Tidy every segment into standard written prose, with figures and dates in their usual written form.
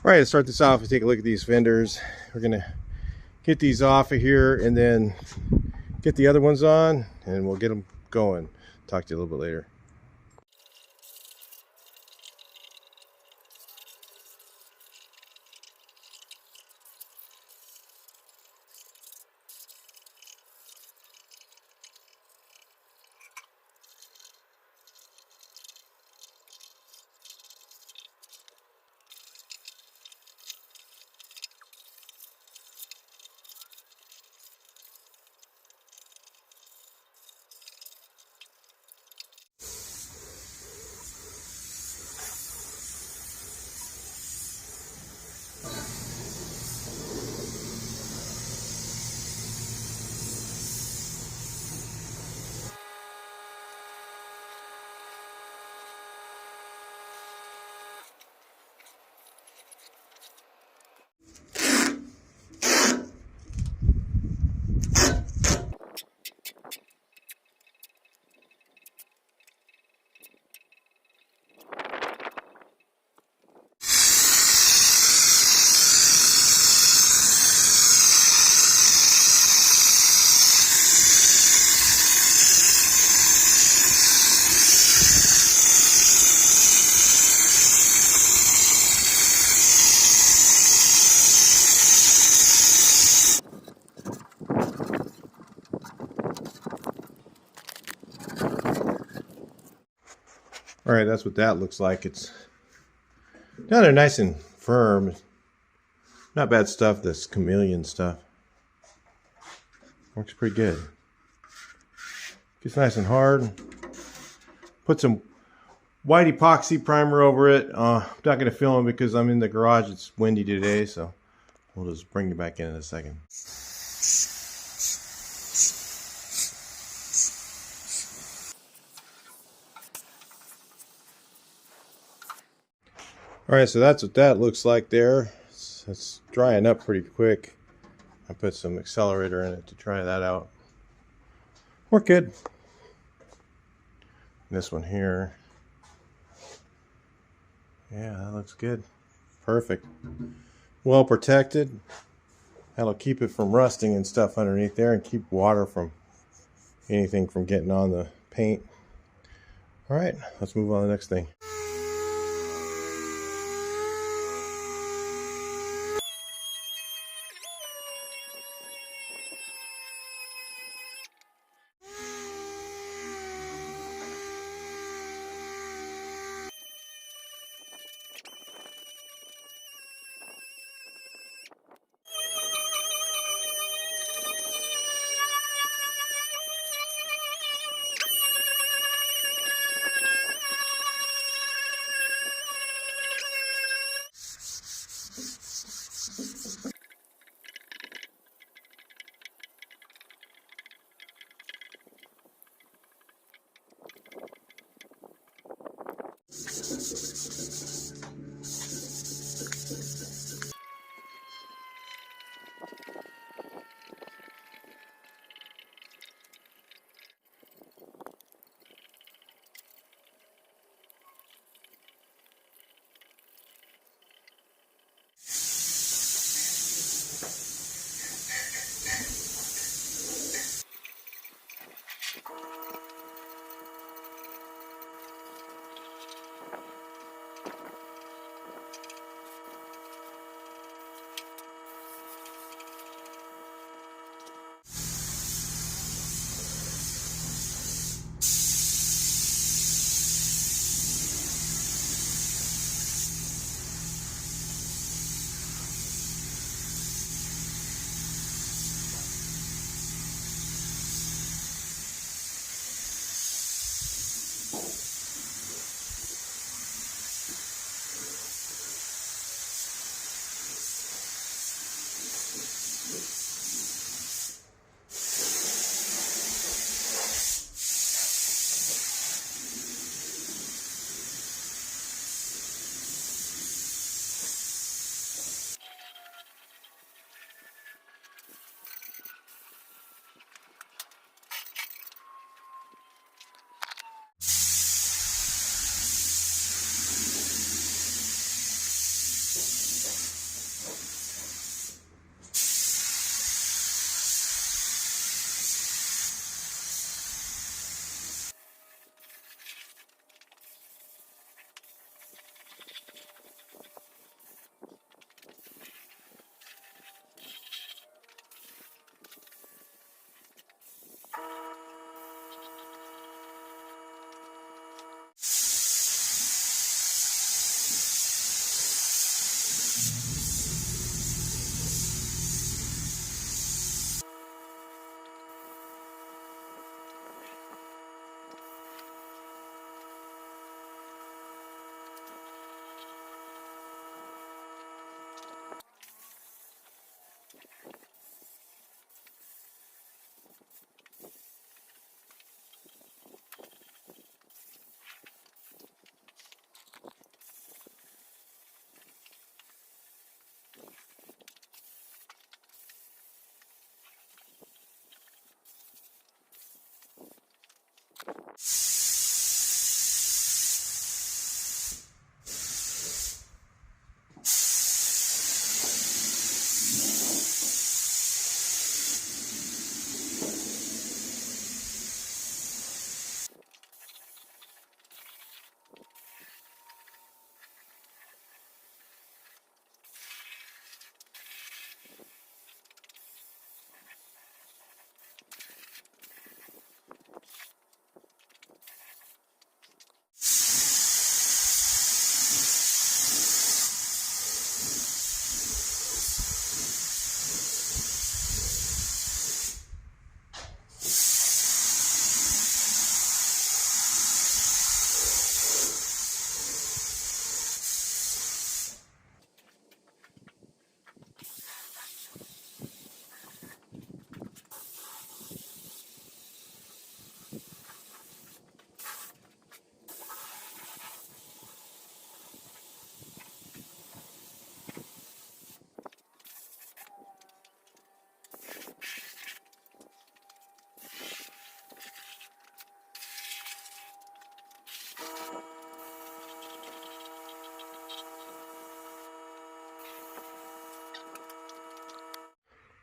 All right, to start this off, we take a look at these fenders. We're gonna get these off of here and then get the other ones on, and we'll get them going. Talk to you a little bit later. All right, that's what that looks like. It's down there nice and firm. Not bad stuff, this chameleon stuff. Works pretty good. Gets nice and hard. Put some white epoxy primer over it. I'm not going to film it because I'm in the garage. It's windy today, so we'll just bring you back in a second. All right, so that's what that looks like there. It's drying up pretty quick. I put some accelerator in it to try that out. Worked good. This one here. Yeah, that looks good. Perfect. Well protected. That'll keep it from rusting and stuff underneath there and keep water from anything from getting on the paint. All right, let's move on to the next thing.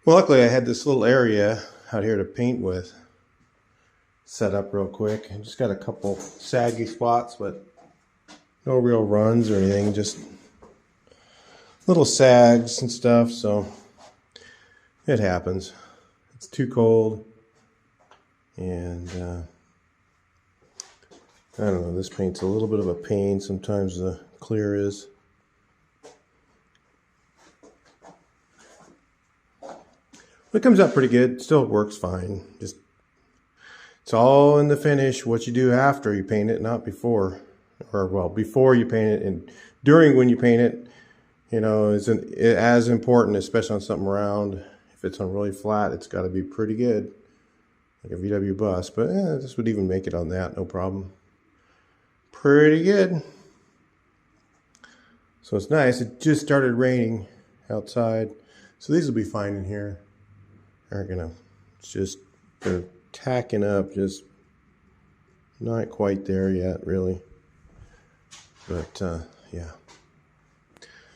Well, luckily I had this little area out here to paint with set up real quick. I just got a couple saggy spots, but no real runs or anything, just little sags and stuff, so it happens. It's too cold, and I don't know, this paint's a little bit of a pain. Sometimes the clear is. It comes out pretty good. Still works fine. Just it's all in the finish. What you do after you paint it, not before, or well, before you paint it and during when you paint it. You know, isn't as important, especially on something round. If it's on really flat, it's got to be pretty good, like a VW bus. But this would even make it on that, no problem. Pretty good. So it's nice. It just started raining outside, so these will be fine in here. Aren't gonna. It's just they're tacking up, just not quite there yet, really. But yeah.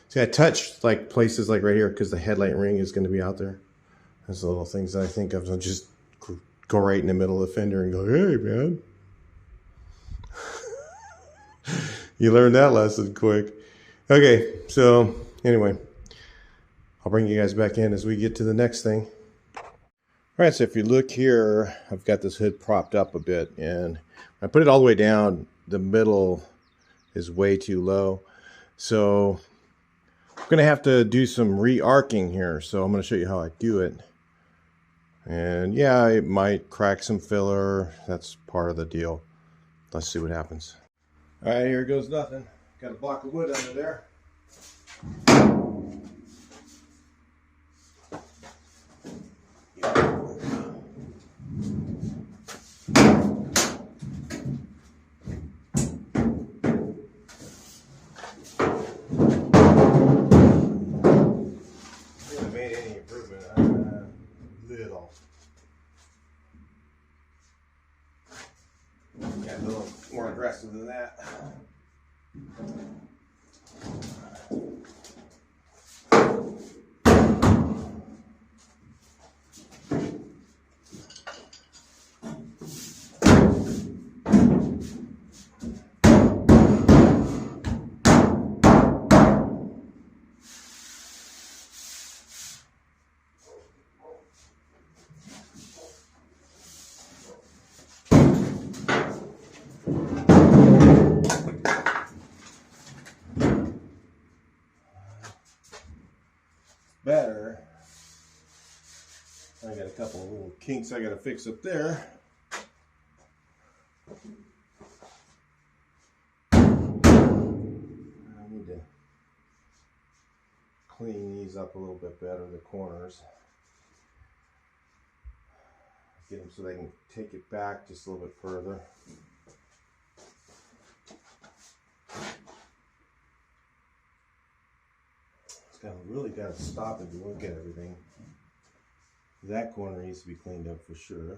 See, I touched like places like right here because the headlight ring is going to be out there. Those the little things that I think of. I'll just go right in the middle of the fender and go, "Hey, man." You learned that lesson quick. Okay, so anyway, I'll bring you guys back in as we get to the next thing. All right, so if you look here, I've got this hood propped up a bit, and when I put it all the way down, the middle is way too low. So I'm going to have to do some re-arcing here, so I'm going to show you how I do it. And yeah, it might crack some filler. That's part of the deal. Let's see what happens. All right, here goes nothing. Got a block of wood under there. Got a little more aggressive than that. Better. I got a couple of little kinks I got to fix up there. I need to clean these up a little bit better, the corners. Get them so they can take it back just a little bit further. Really got to stop and look at everything. That corner needs to be cleaned up for sure.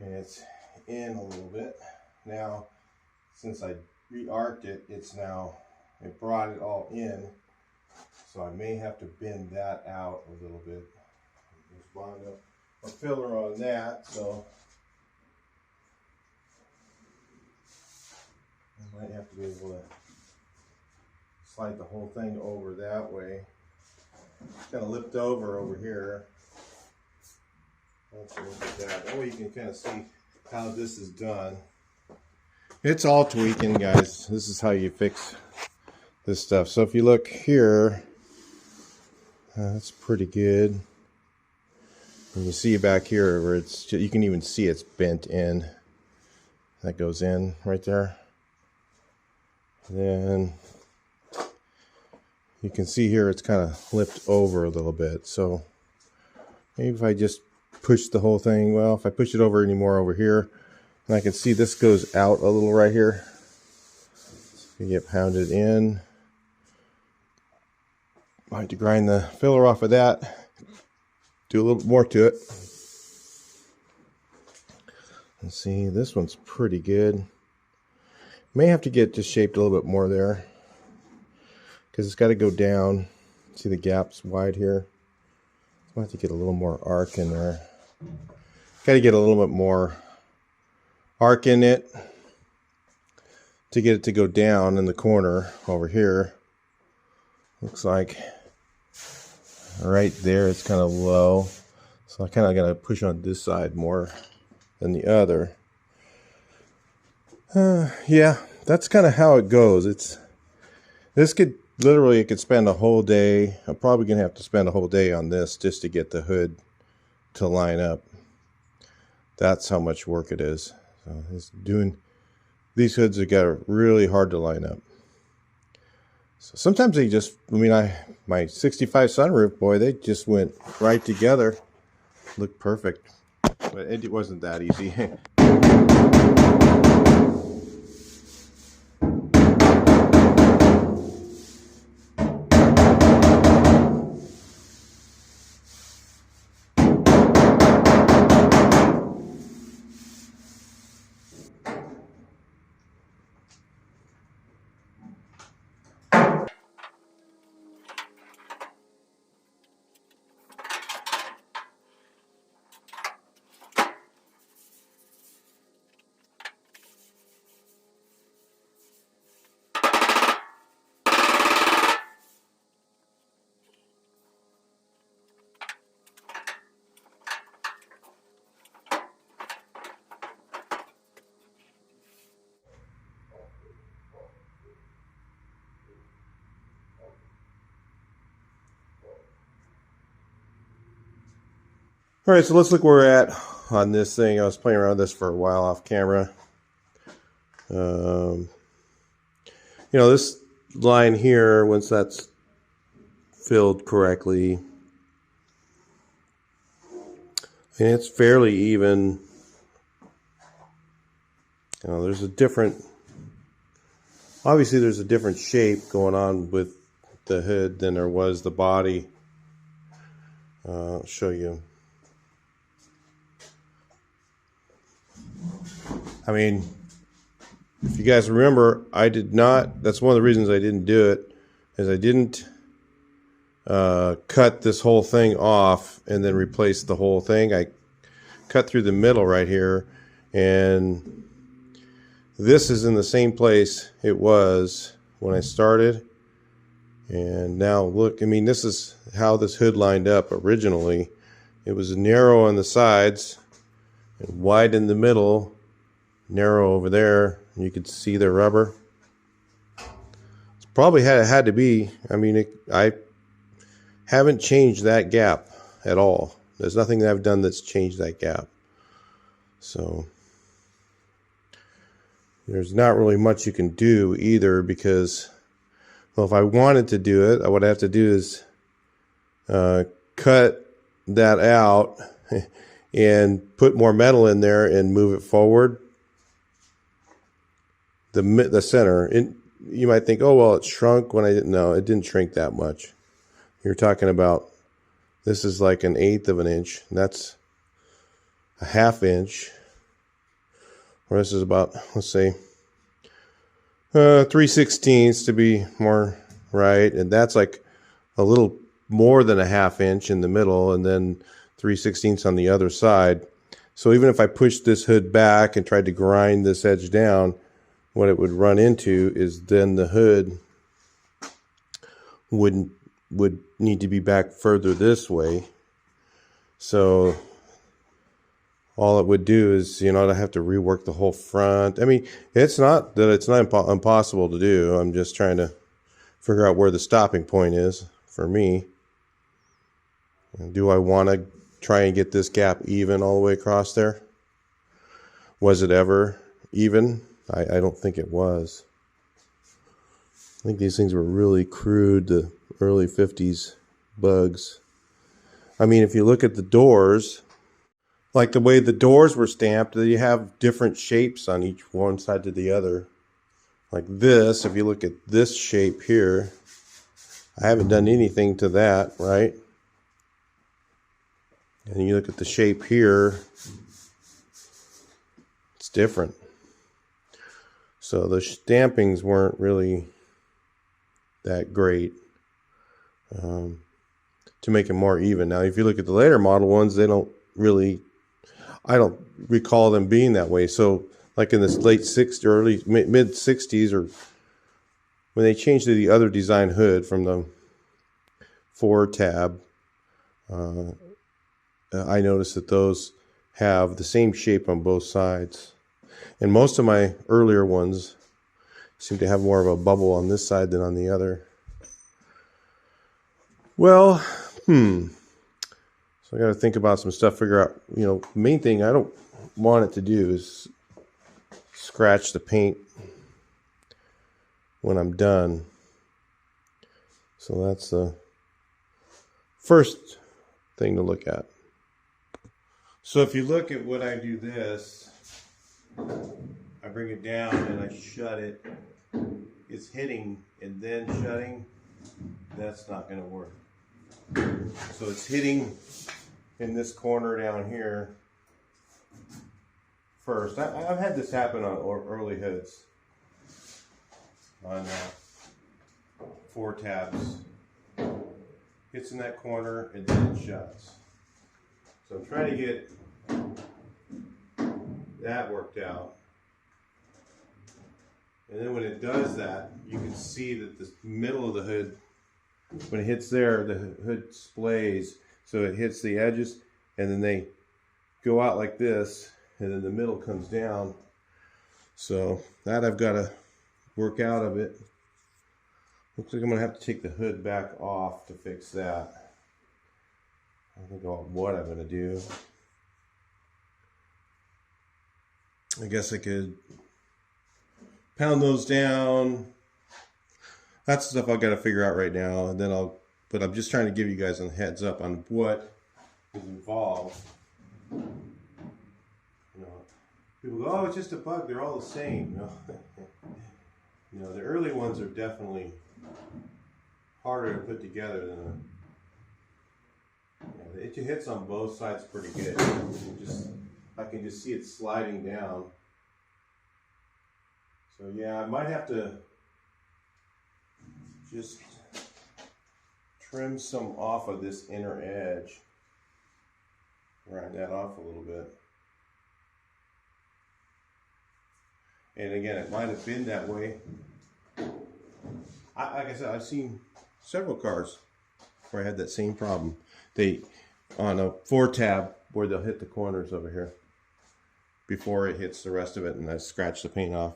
And it's in a little bit. Now, since I re-arced it, it brought it all in. So I may have to bend that out a little bit. Just wound up a filler on that, so I might have to be able to slide the whole thing over that way. It's kind of lipped over here. Let's look at that. That way you can kind of see how this is done. It's all tweaking, guys. This is how you fix this stuff. So if you look here, that's pretty good. And you see back here where it's, you can even see it's bent in. That goes in right there. Then you can see here it's kind of flipped over a little bit. So maybe if I just push the whole thing, well, if I push it over any more over here, and I can see this goes out a little right here. So you get pounded in. I have to grind the filler off of that. Do a little bit more to it. Let's see, this one's pretty good. May have to get just shaped a little bit more there, because it's got to go down. See the gaps wide here. I have to get a little more arc in there. Got to get a little bit more arc in it to get it to go down in the corner over here. Looks like right there it's kind of low, so I kind of got to push on this side more than the other. Yeah, that's kind of how it goes. This could literally, it could spend a whole day. I'm probably gonna have to spend a whole day on this just to get the hood to line up. That's how much work it is. So these hoods have got really hard to line up. So sometimes they just, my 65 sunroof, boy, they just went right together. Looked perfect. But it wasn't that easy. All right, so let's look where we're at on this thing. I was playing around with this for a while off camera. This line here, once that's filled correctly, and it's fairly even. There's a different, obviously there's a different shape going on with the hood than there was the body. I'll show you. If you guys remember, I did not, that's one of the reasons I didn't do it, is I didn't cut this whole thing off and then replace the whole thing. I cut through the middle right here, and this is in the same place it was when I started. And now look, this is how this hood lined up originally. It was narrow on the sides and wide in the middle, narrow over there. You could see the rubber. It's probably had to be. I haven't changed that gap at all. There's nothing that I've done that's changed that gap. So there's not really much you can do either, because, well, if I wanted to do it, what I have to do is cut that out and put more metal in there and move it forward. The center, you might think, oh, well, it shrunk when I didn't. No, it didn't shrink that much. You're talking about, this is like 1/8 of an inch. And that's a 1/2 inch. Or this is about, let's say, 3/16 to be more right. And that's like a little more than a 1/2 inch in the middle, and then 3/16 on the other side. So even if I pushed this hood back and tried to grind this edge down, what it would run into is then the hood would need to be back further this way. So all it would do is, I'd have to rework the whole front. It's not that it's not impossible to do. I'm just trying to figure out where the stopping point is for me. Do I want to try and get this gap even all the way across there? Was it ever even? I don't think it was. I think these things were really crude, the early 50s bugs. If you look at the doors, like the way the doors were stamped, you have different shapes on each one side to the other. Like this, if you look at this shape here, I haven't done anything to that, right? And you look at the shape here, it's different. So the stampings weren't really that great. to make it more even. Now, if you look at the later model ones, they don't really, I don't recall them being that way. So like in this late 60s, early mid 60s, or when they changed to the other design hood from the 4-tab, I noticed that those have the same shape on both sides. And most of my earlier ones seem to have more of a bubble on this side than on the other. Well, so I got to think about some stuff, figure out, you know, the main thing I don't want it to do is scratch the paint when I'm done. So that's the first thing to look at. So if you look at what I do this, I bring it down and I shut it. It's hitting and then shutting. That's not going to work. So it's hitting in this corner down here first. I've had this happen on early hoods, on 4-tabs. Hits in that corner and then it shuts. So I'm trying to get that worked out. And then when it does that, you can see that the middle of the hood, when it hits there, the hood splays. So it hits the edges and then they go out like this, and then the middle comes down. So that I've got to work out of it. Looks like I'm going to have to take the hood back off to fix that. I don't know what I'm going to do. I guess I could pound those down. That's stuff I've got to figure out right now, and then but I'm just trying to give you guys a heads up on what is involved. You know, people go, oh, it's just a bug, they're all the same. No. You know, the early ones are definitely harder to put together than it hits on both sides pretty good. I can just see it sliding down. So yeah, I might have to just trim some off of this inner edge. Grind that off a little bit. And again, it might have been that way. Like I said, I've seen several cars where I had that same problem. On a 4-tab, where they'll hit the corners over here before it hits the rest of it, and I scratch the paint off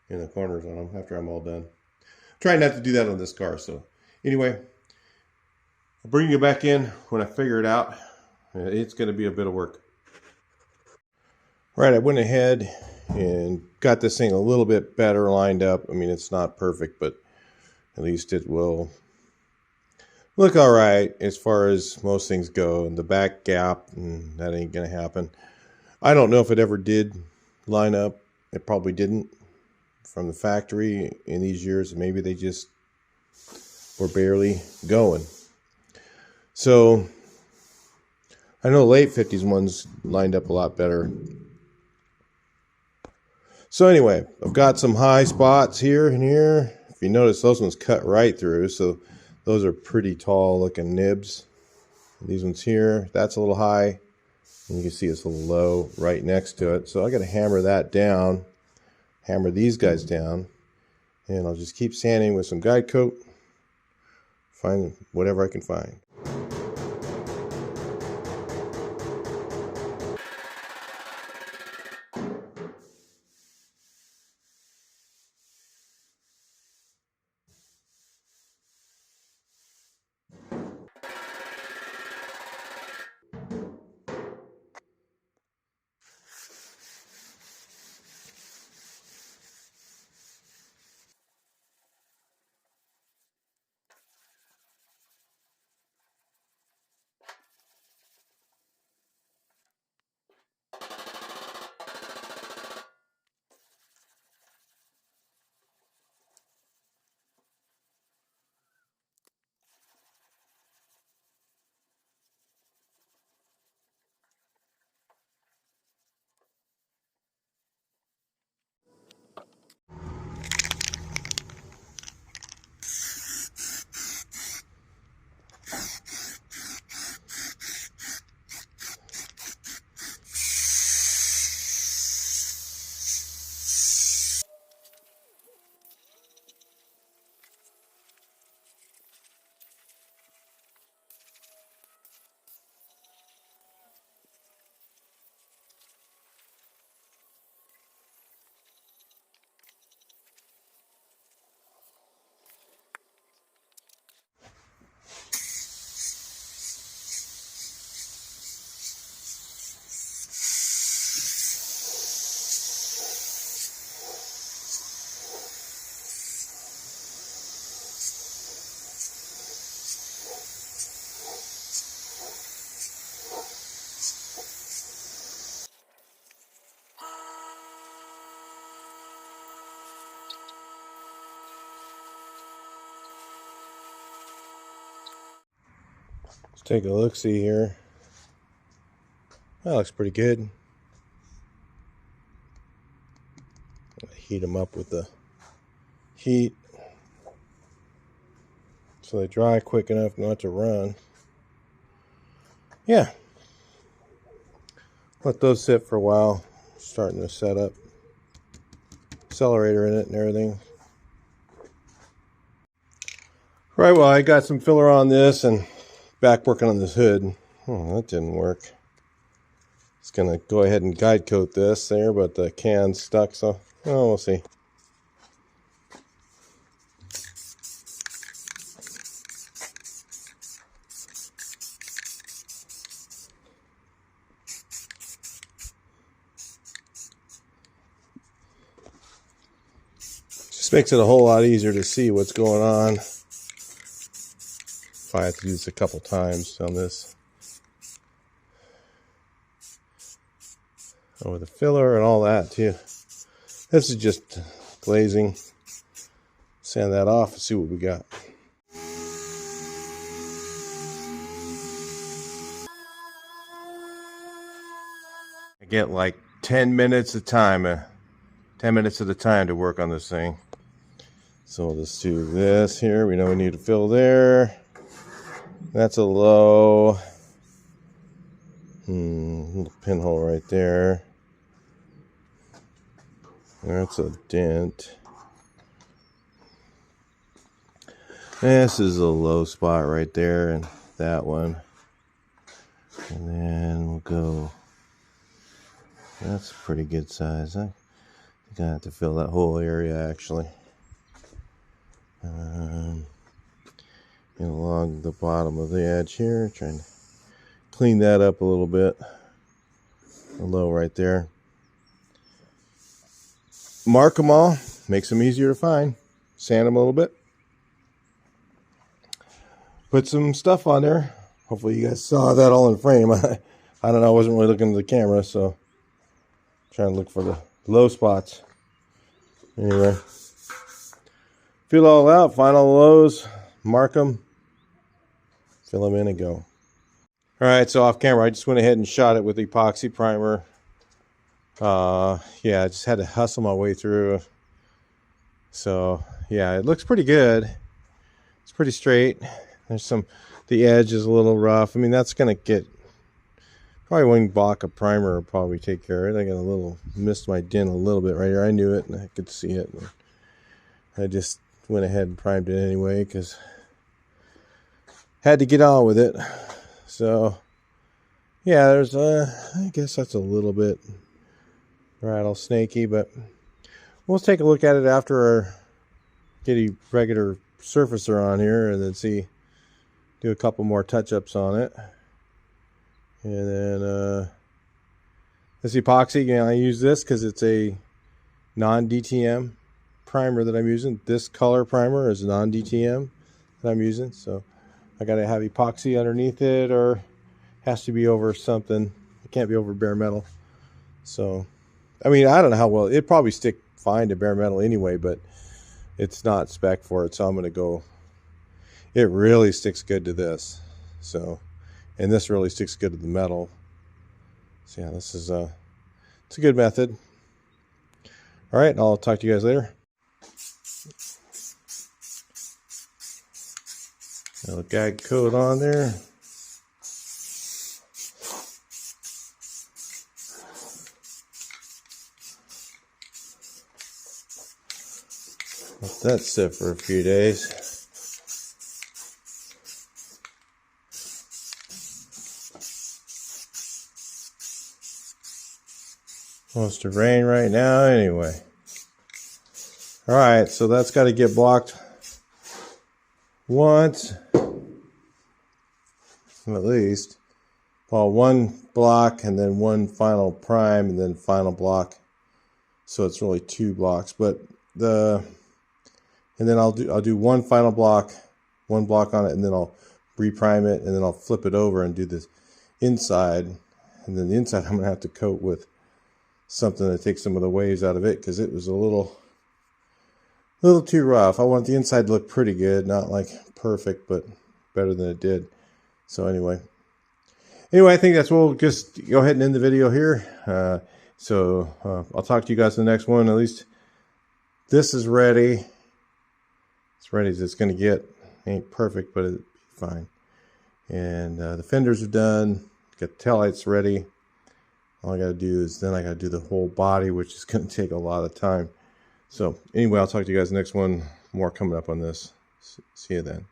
in the corners on them after I'm all done. Try not to do that on this car. So anyway, I'll bring you back in when I figure it out. It's going to be a bit of work. Right, I went ahead and got this thing a little bit better lined up. I mean, it's not perfect, but at least it will look all right as far as most things go. And the back gap, that ain't going to happen. I don't know if it ever did line up. It probably didn't from the factory in these years. Maybe they just were barely going. So I know late 50s ones lined up a lot better. So anyway, I've got some high spots here and here. If you notice, those ones cut right through, so those are pretty tall looking nibs. These ones here, that's a little high, and you can see it's a little low right next to it. So I got to hammer that down, hammer these guys down, and I'll just keep sanding with some guide coat, find whatever I can find. Take a look, see here. That looks pretty good. Heat them up with the heat so they dry quick enough not to run. Yeah. Let those sit for a while. Starting to set up accelerator in it and everything. Right, well, I got some filler on this and back working on this hood. Oh, that didn't work. It's gonna go ahead and guide coat this there, but the can's stuck, so we'll see. Just makes it a whole lot easier to see what's going on. If I have to do this a couple times on this. Oh, with the filler and all that too. This is just glazing. Sand that off and see what we got. I get like 10 minutes at a time, 10 minutes at a time to work on this thing. So we'll just do this here. We know we need to fill there. That's a low. Little pinhole right there. That's a dent. This is a low spot right there, and that one. And then we'll go. That's a pretty good size. I think I have to fill that whole area actually. And along the bottom of the edge here, trying to clean that up a little bit. A low right there. Mark them all, makes them easier to find. Sand them a little bit. Put some stuff on there. Hopefully you guys saw that all in frame. I don't know, I wasn't really looking at the camera, so trying to look for the low spots. Anyway, feel all out, find all the lows, mark them, fill them in and go. Alright, so off camera, I just went ahead and shot it with epoxy primer. Yeah, I just had to hustle my way through. So, yeah, it looks pretty good. It's pretty straight. There's the edge is a little rough. I mean, that's going to get, probably one block of primer will probably take care of it. I got a little, missed my dent a little bit right here. I knew it and I could see it. I just went ahead and primed it anyway because had to get on with it. So, yeah, there's I guess that's a little bit rattlesnakey, but we'll take a look at it after our get regular surfacer on here and then do a couple more touch-ups on it. And then this epoxy, again, I use this because it's a non-DTM primer that I'm using. This color primer is non-DTM that I'm using, so I gotta have epoxy underneath it, or has to be over something. It can't be over bare metal. So, I mean, I don't know how well it probably stick fine to bare metal anyway, but it's not spec for it, so I'm gonna go. It really sticks good to this. So, and this really sticks good to the metal. So yeah, this is it's a good method. All right, I'll talk to you guys later. Little gag coat on there. Let that sit for a few days. Supposed to rain right now anyway. Alright, so that's got to get blocked once, at least. Well, one block and then one final prime and then final block. So it's really two blocks, but and then I'll do one final block, one block on it, and then I'll reprime it, and then I'll flip it over and do this inside, and then the inside I'm gonna have to coat with something that takes some of the waves out of it because it was a little too rough. I want the inside to look pretty good, not like perfect, but better than it did. So anyway, I think that's we'll just go ahead and end the video here. I'll talk to you guys in the next one. At least this is ready. It's ready as it's going to get. Ain't perfect, but it'll be fine. And the fenders are done. Got the taillights ready. All I got to do is then I got to do the whole body, which is going to take a lot of time. So anyway, I'll talk to you guys next one. More coming up on this. See you then.